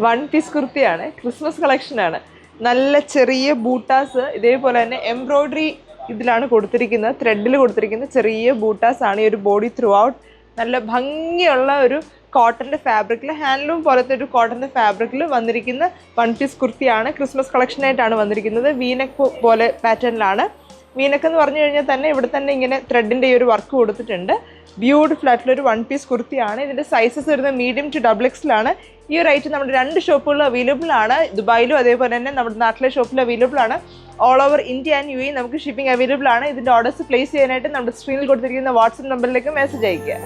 One piece കുർത്തിയാണ്, Christmas കളക്ഷനാണ്. നല്ല ചെറിയ ബൂട്ടാസ്, ഇതേപോലെ തന്നെ എംബ്രോയ്ഡറി ഇതിലാണ് കൊടുത്തിരിക്കുന്നത്, ത്രെഡിൽ കൊടുത്തിരിക്കുന്ന ചെറിയ ബൂട്ടാസാണ് ഈ ഒരു ബോഡി ത്രൂ ഔട്ട്. നല്ല ഭംഗിയുള്ള ഒരു കോട്ടൻ്റെ ഫാബ്രിക്കിൽ, ഹാൻഡ്ലൂം പോലത്തെ ഒരു കോട്ടൻ്റെ ഫാബ്രിക്കിൽ വന്നിരിക്കുന്ന വൺ പീസ് കുർത്തിയാണ്. ക്രിസ്മസ് കളക്ഷനായിട്ടാണ് വന്നിരിക്കുന്നത്. വീനെക്ക് പോലെ പാറ്റേണിലാണ്. വീനെക്ക് എന്ന് പറഞ്ഞു കഴിഞ്ഞാൽ തന്നെ ഇവിടെ തന്നെ ഇങ്ങനെ ത്രെഡിൻ്റെ ഈ ഒരു വർക്ക് കൊടുത്തിട്ടുണ്ട്. ബ്യൂട്ടിഫുൾ ആയിട്ടുള്ളൊരു വൺ പീസ് കുർത്തിയാണ്. ഇതിൻ്റെ സൈസസ് വരുന്നത് മീഡിയം ടു XXL ആണ്. ഈ ഒരു ഐറ്റം നമ്മുടെ 2 ഷോപ്പുകളിൽ അവൈലബിൾ ആണ്. ദുബായിലും അതേപോലെ തന്നെ നമ്മുടെ നാട്ടിലെ ഷോപ്പിൽ അവൈലബിൾ ആണ്. All over India and UAE നമുക്ക് ഷിപ്പിംഗ് അവൈലബിൾ ആണ്. ഇതിൻ്റെ ഓർഡേഴ്സ് പ്ലേസ് ചെയ്യാനായിട്ട് നമ്മുടെ സ്ക്രീനിൽ കൊടുത്തിരിക്കുന്ന വാട്സപ്പ് നമ്പറിലേക്ക് മെസ്സേജ് അയയ്ക്കുക.